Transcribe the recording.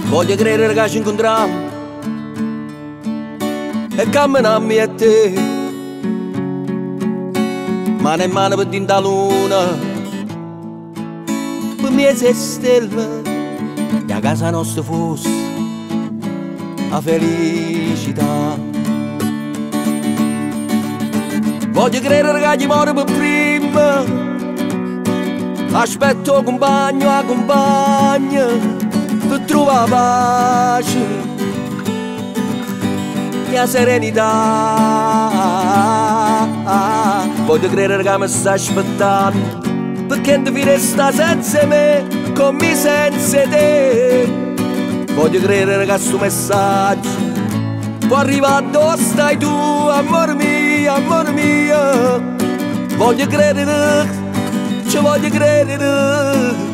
Voglio credere che ci incontriamo e camminiamo io e te, mano in mano per dinta luna, per me sei stelle, e a casa nostra fosse la felicità. Voglio credere che ci muore per prima, aspetto compagno a compagna per trovare pace e la serenità. Voglio credere che mi sta aspettando, perché non ti resta senza me, come senza te. Voglio credere che questo messaggio può arrivare dove stai tu, amore mio, amore mio. Voglio credere, ci voglio credere.